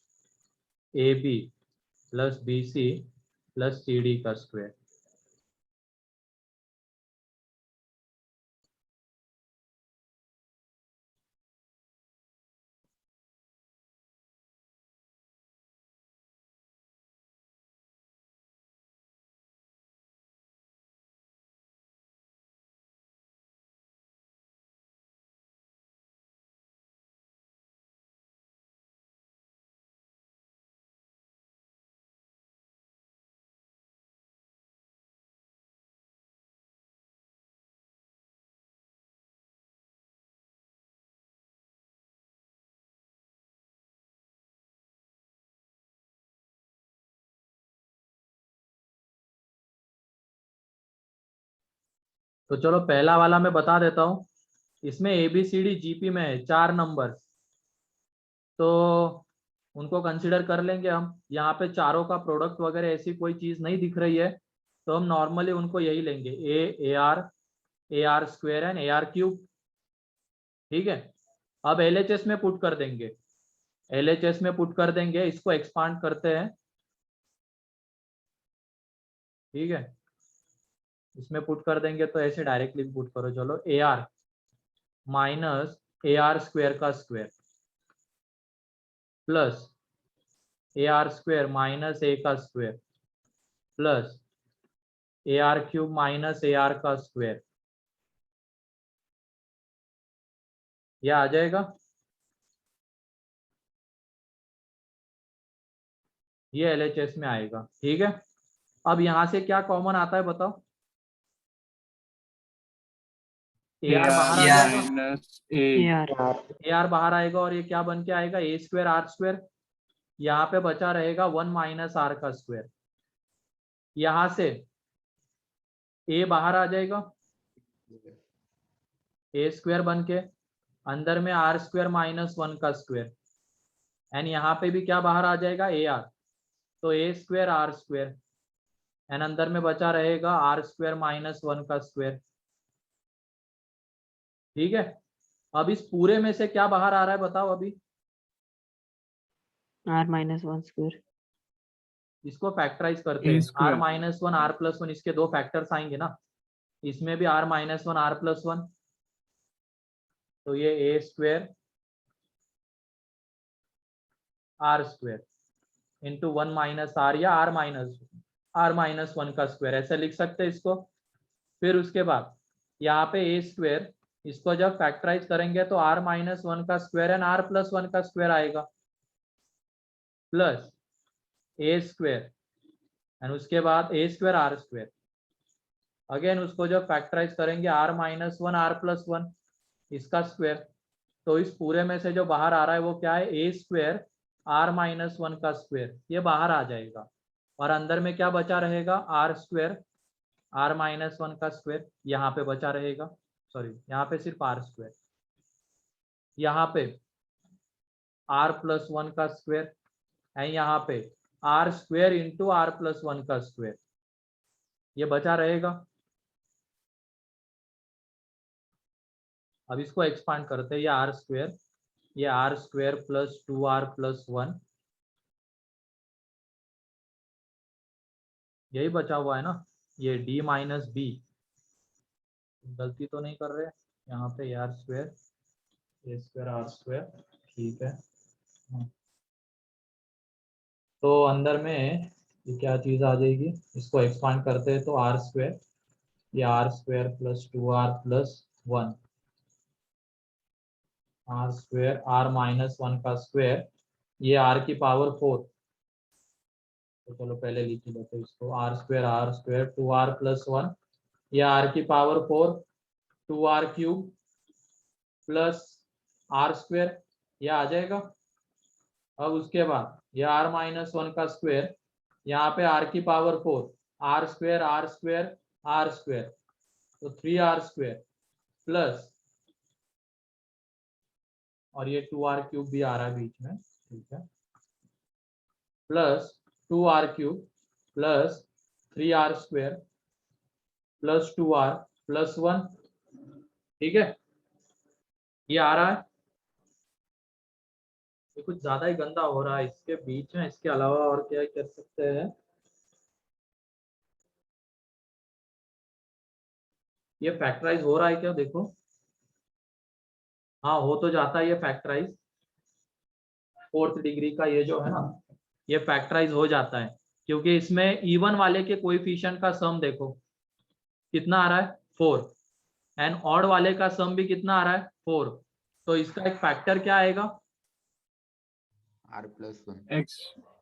ab plus bc plus cd का square. तो चलो पहला वाला मैं बता देता हूँ। इसमें ABCD GP में है 4 नंबर, तो उनको कंसिडर कर लेंगे हम। यहाँ पे चारों का प्रोडक्ट वगैरह ऐसी कोई चीज नहीं दिख रही है, तो हम नॉर्मली उनको यही लेंगे, AR square and AR cube. ठीक है, अब LHS में पुट कर देंगे, LHS में पुट कर देंगे, इसको एक्सपांड करते हैं। ठीक है, इसमें पुट कर देंगे तो ऐसे डायरेक्टली पुट करो। चलो AR माइनस AR स्क्वायर का square plus AR square minus A का square plus AR cube minus AR का स्क्वायर, यह आ जाएगा। ये LHS में आएगा। ठीक है, अब यहां से क्या कॉमन आता है बताओ? AR बाहर आ जाएगा, minus A. AR. AR बाहर आएगा और ये क्या बन के आएगा, A स्क्वायर R स्क्वायर। यहाँ पे बचा रहेगा 1 माइनस R का स्क्वायर। यहां से A बाहर आ जाएगा, A स्क्वायर बन के, अंदर में R स्क्वायर माइनस 1 का स्क्वायर, एंड यहाँ पे भी क्या बाहर आ जाएगा, AR, तो A square R square, and अंदर में बचा रहेगा R स्क्वायर माइनस 1 का स्क्वायर। ठीक है, अब इस पूरे में से क्या बाहर आ रहा है बताओ अभी? R minus 1 square. इसको फैक्टराइज करते A हैं, square. R minus 1 R plus 1, इसके दो फैक्टर्स आएंगे ना, इसमें भी R माइनस 1 R प्लस 1, तो ये A square R square into 1 minus R, या R माइनस 1 का स्क्वायर, ऐसे लिख सकते हैं इसको। फिर उसके बाद यहाँ पे A स्क्वायर, इसको जब फैक्टराइज करेंगे तो R माइनस 1 का स्क्वायर एंड R प्लस 1 का स्क्वायर आएगा, प्लस A स्क्वायर एंड उसके बाद A square R square, again उसको जब फैक्टराइज करेंगे R माइनस 1 R प्लस 1 इसका स्क्वायर। तो इस पूरे में से जो बाहर आ रहा है वो क्या है, A स्क्वायर R माइनस 1 का स्क्वायर, ये बाहर आ जाएगा, और अंदर में क्या बचा रहेगा, R स्क्वायर R माइनस 1 का स्क्वायर यहाँ पे बचा रहेगा, सॉरी यहाँ पे सिर्फ R स्क्वायर, यहाँ पे R प्लस 1 का स्क्वायर, एंड यहाँ पे R square into R plus 1 का स्क्वायर, ये बचा रहेगा। अब इसको एक्सपांड करते हैं, ये R square plus 2R plus 1, यही बचा हुआ है ना, ये D माइनस B, गलती तो नहीं कर रहे यहाँ पे, R square A square R square, ठीक है। तो अंदर में ये क्या चीज आ जाएगी, इसको एक्सपांड करते हैं तो R स्क्वायर, ये R square plus 2R plus 1, R square R minus 1 का स्क्वायर, ये R की पावर 4, तो चलो पहले लिख लेते हैं इसको, R स्क्वायर 2R प्लस 1, ये R की power 4, 2R cube plus R square, यह आ जाएगा। अब उसके बाद ये R माइनस 1 का स्क्वायर, यहाँ पे R की power 4, R square R square R square, तो 3R स्क्वायर प्लस, और ये 2R क्यूब भी आ रहा है बीच में, ठीक है, plus 2R cube plus 3R square plus 2R plus 1, ठीक है, ये आ रहा है। ये कुछ ज्यादा ही गंदा हो रहा है इसके बीच में, इसके अलावा और क्या कर सकते हैं? ये फैक्टराइज हो रहा है क्या, देखो, हाँ हो तो जाता है ये फैक्टराइज, 4th डिग्री का ये जो है ना, ये फैक्टराइज हो जाता है, क्योंकि इसमें इवन वाले के कोएफिशिएंट का सम देखो कितना आ रहा है, 4, एंड ऑड वाले का सम भी कितना आ रहा है, 4, तो इसका एक फैक्टर क्या आएगा, R plus 1.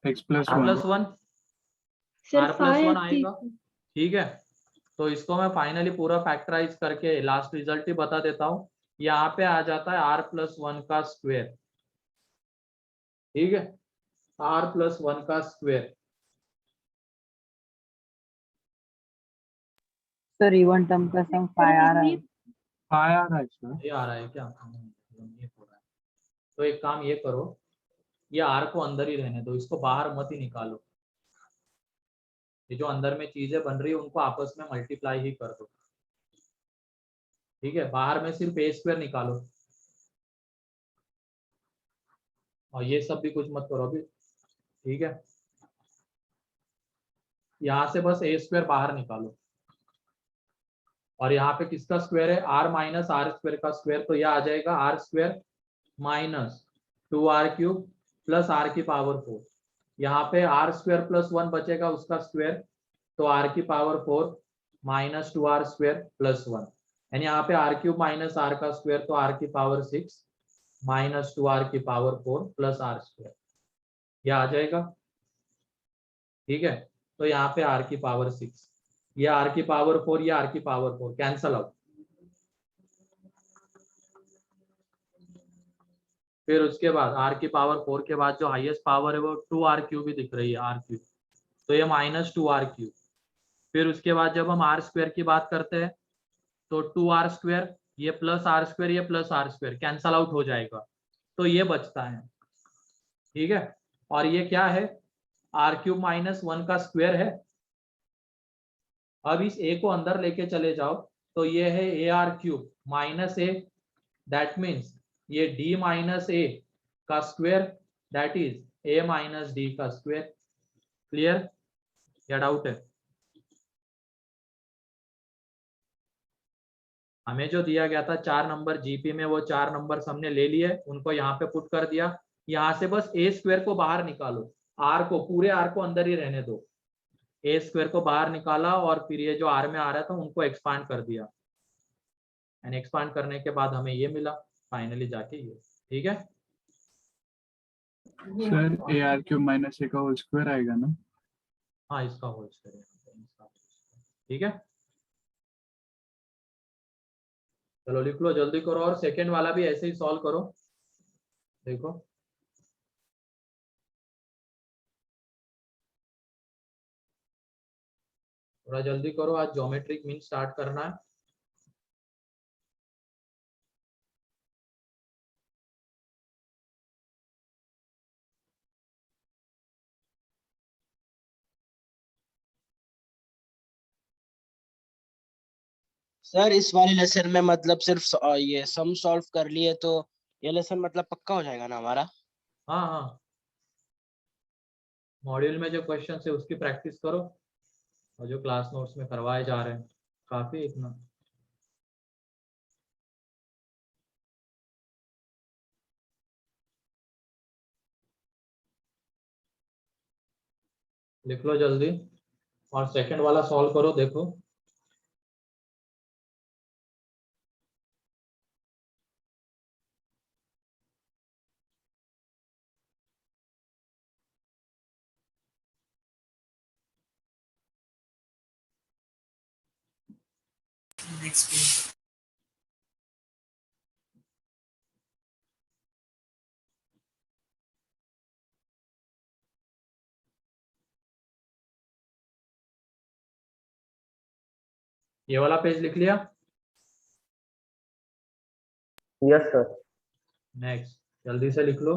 X plus R 1. Plus 1, R plus 1 आएगा। ठीक है, तो इसको मैं फाइनली पूरा फैक्टराइज करके लास्ट रिजल्ट ही बता देता हूँ। यहाँ पे आ जाता है R प्लस 1 का स्क्वायर, ठीक है, R प्लस 1 का स्क्वायर, सर इवन टर्म का सम 5 आ रहा है। 5 आ रहा है सर। ये आ रहा है क्या? ये हो रहा है। तो एक काम ये करो, ये आर को अंदर ही रहने दो, इसको बाहर मत ही निकालो। ये जो अंदर में चीजें बन रही है उनको आपस में मल्टीप्लाई ही कर दो, ठीक है। बाहर में सिर्फ ए स्क्वायर निकालो, और ये सब भी कुछ मत करो अभी, ठीक है। यहाँ से बस ए स्क्वायर बाहर निकालो, और यहाँ पे किसका स्क्वायर है? आर माइनस आर स्क्वायर का स्क्वायर, तो यह आ जाएगा r square minus 2r³ plus r की पावर 4। यहाँ पे आर स्क्वायर प्लस 1 बचेगा, उसका स्क्वायर, तो आर की पावर 4 माइनस 2r² प्लस 1, यानी यहाँ पे r³ माइनस आर का स्क्वायर, तो आर की पावर 6 माइनस 2r की पावर 4 प्लस आर स्क्वायर, यह आ जाएगा, ठीक है। तो यहाँ पे आर की पावर 6, ये आर की पावर 4, ये आर की पावर 4 कैंसल आउट। फिर उसके बाद आर की पावर 4 के बाद जो हाईएस्ट पावर है वो 2r³ भी दिख रही है, r³, तो ये माइनस 2r³। फिर उसके बाद जब हम आर स्क्वायर की बात करते हैं तो 2r², ये प्लस आर स्क्वायर, ये plus r square cancel out हो जाएगा, तो ये बचता है, ठीक है। और ये क्या है? r³ माइनस 1 का स्क्वायर है। अब इस a को अंदर लेके चले जाओ, तो ये है ar³ minus a, that means ये d माइनस a का square, that is a minus d का स्क्वायर। क्लियर या डाउट है? हमें जो दिया गया था 4 नंबर जीपी में, वो 4 नंबर हमने ले लिए, उनको यहाँ पे पुट कर दिया। यहाँ से बस ए स्क्वायर को बाहर निकालो, आर को, पूरे आर को अंदर ही रहने दो। ए स्क्वायर को बाहर निकाला, और फिर ये जो आर में आ रहा था उनको एक्सपांड कर दिया, एंड एक्सपांड करने के बाद हमें ये मिला फाइनली जाके ये, ठीक है। सर AR³ माइनस ए का होल स्क्वायर आएगा ना? हाँ, इसका होल स्क्वायर, ठीक है। चलो लिख लो, जल्दी करो, और सेकेंड वाला भी ऐसे ही सॉल्व करो, देखो। थोड़ा जल्दी करो, आज ज्योमेट्रिक मीन स्टार्ट करना है। सर इस वाले लेसन में मतलब सिर्फ ये सम सॉल्व कर लिए तो ये लेसन मतलब पक्का हो जाएगा ना हमारा? हाँ हाँ, मॉड्यूल में जो क्वेश्चन है उसकी प्रैक्टिस करो, और जो क्लास नोट्स में करवाए जा रहे हैं काफी इतना। लिख लो जल्दी, और सेकंड वाला सॉल्व करो, देखो। Next page. ये वाला पेज लिख लिया? Yes sir. नेक्स्ट, जल्दी से लिख लो।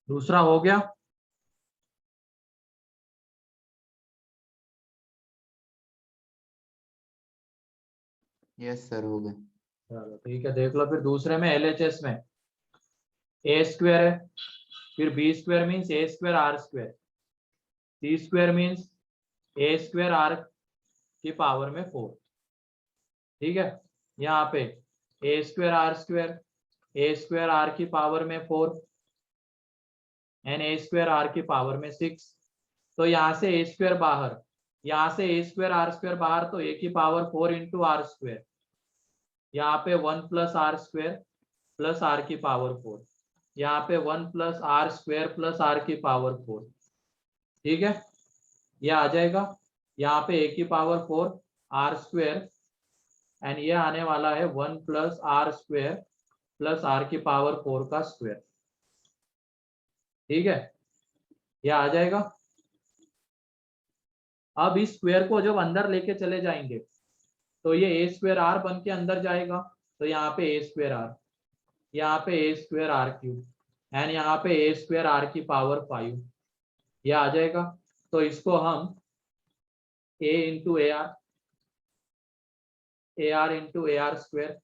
दूसरा हो गया। यस सर हो गया। चलो ठीक है, देख लो फिर दूसरे में LHS में ए स्क्वायर है, फिर b square means a square r square, c square means a square are की पावर में 4। ठीक है, यहाँ पे ए स्क्वायर आर की पावर में 4 एंड ए स्क्वायर आर की पावर में 6। तो यहाँ से ए स्क्वायर बाहर, यहाँ से ए स्क्वायर आर स्क्वायर बाहर, तो ए की पावर 4 इंटू आर स्क्वायर, यहाँ पे 1 plus r square plus r की पावर 4, यहाँ पे 1 plus r square plus r की पावर 4। ठीक है, ये आ जाएगा। यहाँ पे ए की पावर 4 आर स्क्वायर एंड ये आने वाला है 1 plus r square plus r की पावर 4 का स्क्वायर। ठीक है, ये आ जाएगा। अब इस स्क्वायर को जब अंदर लेके चले जाएंगे तो ये ए स्क्वायर आर बन के अंदर जाएगा, तो यहाँ पे ए स्क्वायर आर, यहाँ पे ए स्क्वायर आर क्यूब एंड यहाँ पे ए स्क्वायर आर की पावर 5, ये आ जाएगा। तो इसको हम A into A R into A R square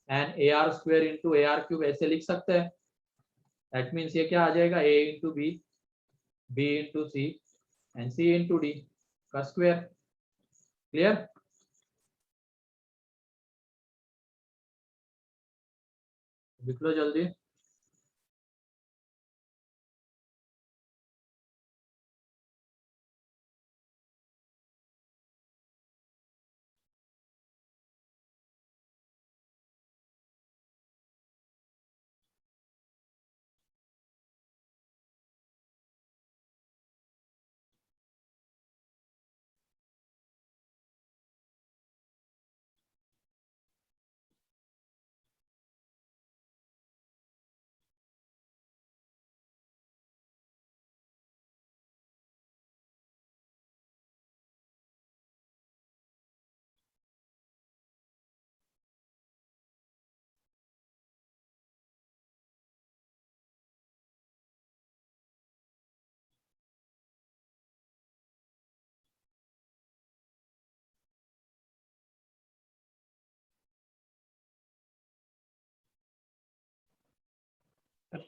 and A R square into A R cube ऐसे लिख सकते हैं। दैट मीन्स ये क्या आ जाएगा, A into B, B into C and C into D का स्क्वायर। क्लियर? लिख लो जल्दी।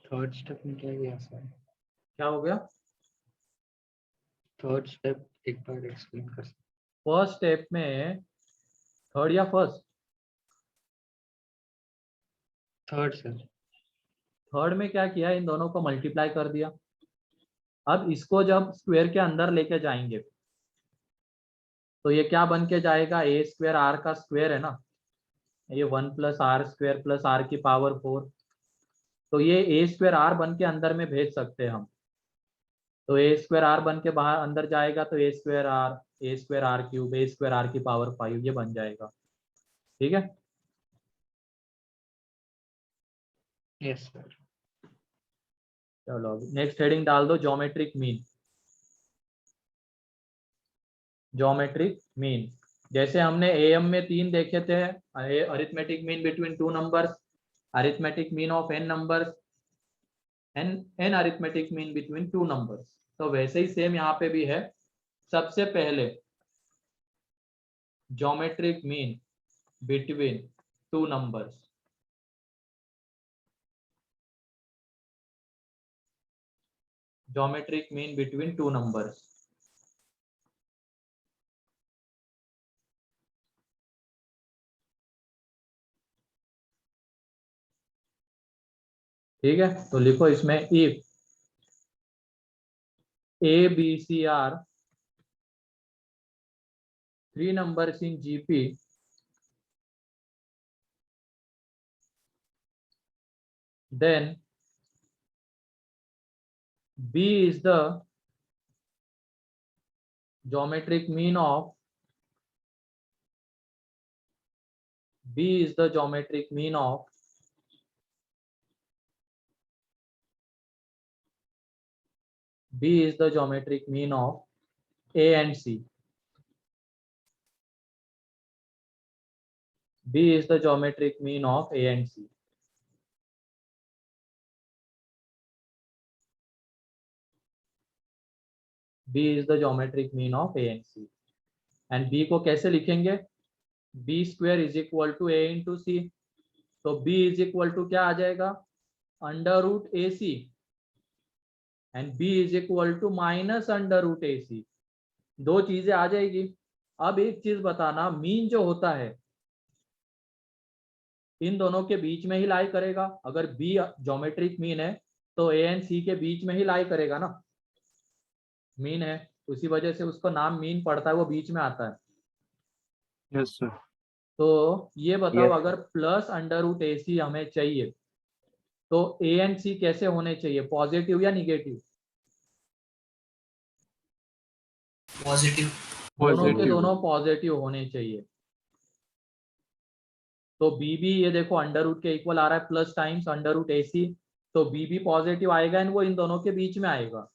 थर्ड स्टेप में क्या गया सर? क्या हो गया? थर्ड स्टेप एक बार एक्सप्लेन कर सकते? फर्स्ट स्टेप में, थर्ड या फर्स्ट? Third sir. थर्ड में क्या किया, इन दोनों को मल्टीप्लाई कर दिया। अब इसको जब स्क्वायर के अंदर लेके जाएंगे तो ये क्या बन के जाएगा, ए स्क्वायर आर का स्क्वायर है ना, ये 1 plus r square plus r की पावर 4। तो ये ए स्क्वायर आर बन के अंदर में भेज सकते हैं हम। तो ए स्क्वायर आर बन के बाहर अंदर जाएगा तो A square R cube, A square are की पावर 5 ये बन जाएगा। ठीक है, यस सर। चलो नेक्स्ट हेडिंग डाल दो, ज्योमेट्रिक मीन। ज्योमेट्रिक मीन, जैसे हमने एएम में 3 देखे थे, arithmetic mean between 2 numbers, arithmetic mean of n numbers n arithmetic mean between 2 numbers. तो वैसे ही सेम यहाँ पे भी है। सबसे पहले geometric mean between 2 numbers, geometric mean between 2 numbers. ठीक है, तो लिखो इसमें, if a B c are 3 numbers in GP, then B is the geometric mean of B is the geometric mean of B is the geometric mean of A and C. B is the geometric mean of A and C. B is the geometric mean of A and C. And B को कैसे लिखेंगे? B square is equal to A into C. तो B is equal to क्या आ जाएगा? Under root A C, and B is equal to minus under root A C. दो चीजें आ जाएगी। अब एक चीज बताना, मीन जो होता है इन दोनों के बीच में ही लाई करेगा। अगर बी ज्योमेट्रिक मीन है तो ए एंड सी के बीच में ही लाई करेगा ना, मीन है, उसी वजह से उसको नाम मीन पड़ता है, वो बीच में आता है। Yes sir. तो ये बताओ, Yes, अगर प्लस अंडर रूट ए सी हमें चाहिए तो ए एंड सी कैसे होने चाहिए, पॉजिटिव या निगेटिव? पॉजिटिव। दोनों के पॉजिटिव। दोनों पॉजिटिव होने चाहिए। तो बी भी ये देखो अंडर रूट के इक्वल आ रहा है, प्लस टाइम्स अंडर रूट ए सी, तो बी भी पॉजिटिव आएगा एंड वो इन दोनों के बीच में आएगा।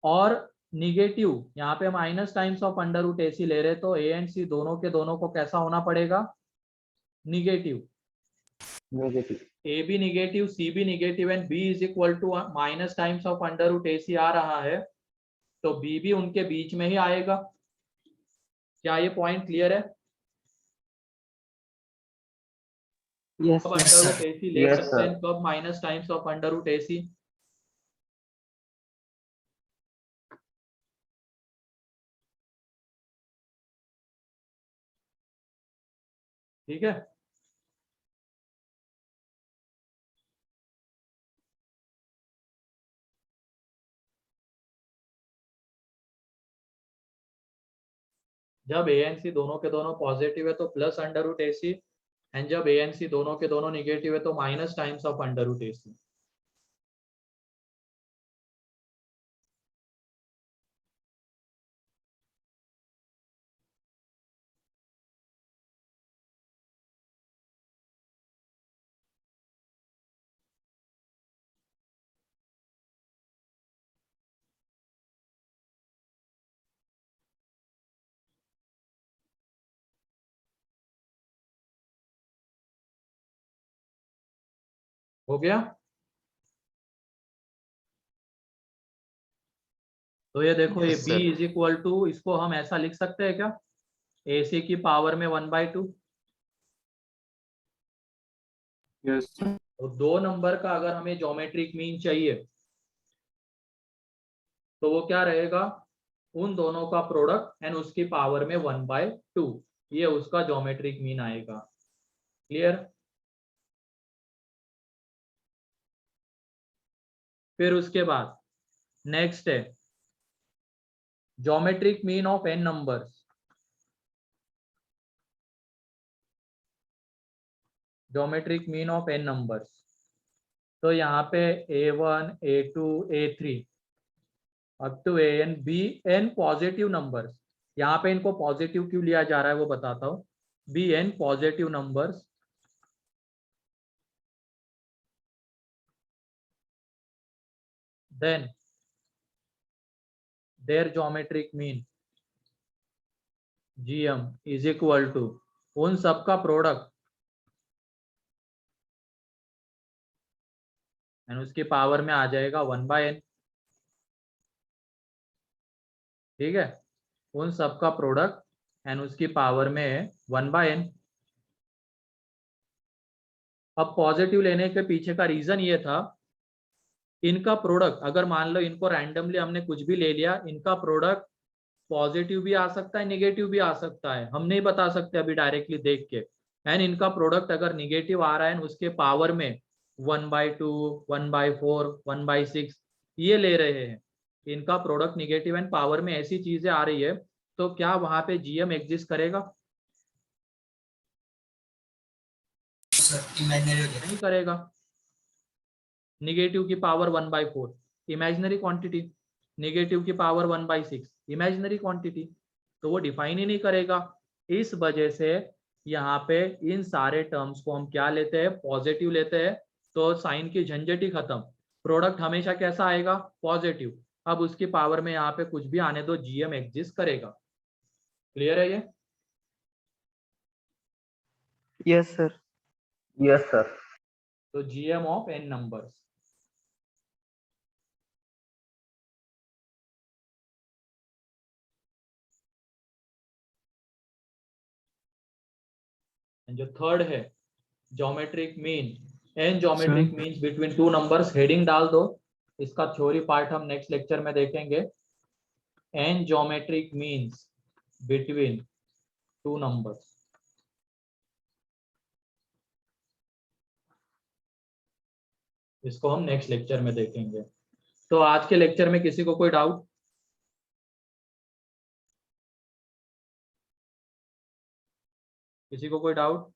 और निगेटिव यहाँ पे minus times of under root A C ले रहे, तो ए एंड सी दोनों के दोनों को कैसा होना पड़ेगा? निगेटिव। negative. ए भी निगेटिव, सी भी negative, and B is equal to minus times of under root A C आ रहा है, तो बी भी उनके बीच में ही आएगा। क्या ये पॉइंट क्लियर है? Yes, कब Yes, अंडर sir. रूट ए सी ले Yes, सकते हैं, sir. कब minus times of under root A C? ठीक है। जब ए एंड सी दोनों के दोनों पॉजिटिव है तो plus under root A C, and जब ए एंड सी दोनों के दोनों निगेटिव है तो minus times of under root A C. हो गया? तो ये देखो, ये Yes, B sir. Is equal to, इसको हम ऐसा लिख सकते हैं क्या? ए सी की पावर में 1/2। Yes sir. तो दो नंबर का अगर हमें ज्योमेट्रिक मीन चाहिए तो वो क्या रहेगा? उन दोनों का प्रोडक्ट एंड उसकी पावर में 1/2, ये उसका ज्योमेट्रिक मीन आएगा। क्लियर? फिर उसके बाद नेक्स्ट है geometric mean of n numbers. Geometric mean of n numbers, तो यहाँ पे a1 a2 a3 up to an b n positive numbers. यहाँ पे इनको पॉजिटिव क्यों लिया जा रहा है वो बताता हूँ। b n positive numbers, then their geometric mean gm is equal to उन सबका प्रोडक्ट एंड उसकी पावर में आ जाएगा 1/n। ठीक है, उन सबका प्रोडक्ट एंड उसकी पावर में 1/n। अब पॉजिटिव लेने के पीछे का रीजन ये था, इनका प्रोडक्ट अगर मान लो इनको रैंडमली हमने कुछ भी ले लिया, इनका प्रोडक्ट पॉजिटिव भी आ सकता है, निगेटिव भी आ सकता है, हम नहीं बता सकते अभी डायरेक्टली देख के। एंड इनका प्रोडक्ट अगर निगेटिव आ रहा है उसके पावर में 1/2 1/4 1/6 ये ले रहे हैं, इनका प्रोडक्ट निगेटिव एंड पावर में ऐसी चीजें आ रही है, तो क्या वहां पे जीएम एग्जिस्ट करेगा? सर इमेजिनरी हो गया। नहीं करेगा। निगेटिव की पावर 1/4 इमेजिनरी क्वांटिटी, निगेटिव की पावर 1/6 इमेजिनरी क्वांटिटी, तो वो डिफाइन ही नहीं करेगा। इस वजह से यहाँ पे इन सारे टर्म्स को हम क्या लेते हैं? पॉजिटिव लेते हैं। तो साइन की झंझट ही खत्म, प्रोडक्ट हमेशा कैसा आएगा? पॉजिटिव। अब उसकी पावर में यहाँ पे कुछ भी आने दो, जीएम एग्जिस्ट करेगा। क्लियर है ये? yes, sir. Yes, sir. तो GM of n numbers. And जो थर्ड है geometric mean, n geometric means between two numbers, heading डाल दो, इसका थ्योरी पार्ट हम नेक्स्ट लेक्चर में देखेंगे। N geometric means between two numbers, इसको हम नेक्स्ट लेक्चर में देखेंगे। तो आज के लेक्चर में किसी को कोई डाउट? किसी को कोई डाउट?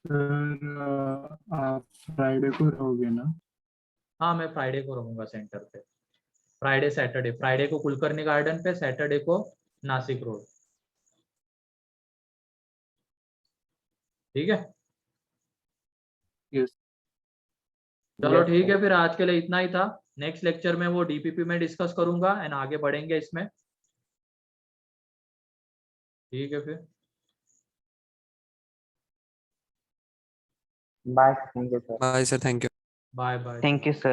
सर आप फ्राइडे को रहोगे ना? हाँ, मैं फ्राइडे को रहूंगा सेंटर पे, फ्राइडे सैटरडे, फ्राइडे को कुलकर्णी गार्डन पे, सैटरडे को नासिक रोड। ठीक है, यस। चलो Yes, ठीक sir. है, फिर आज के लिए इतना ही था। नेक्स्ट लेक्चर में वो डीपीपी में डिस्कस करूंगा एंड आगे बढ़ेंगे इसमें। ठीक है फिर, Bye. Thank you, sir. Bye sir, thank you. Bye bye. Thank you, sir.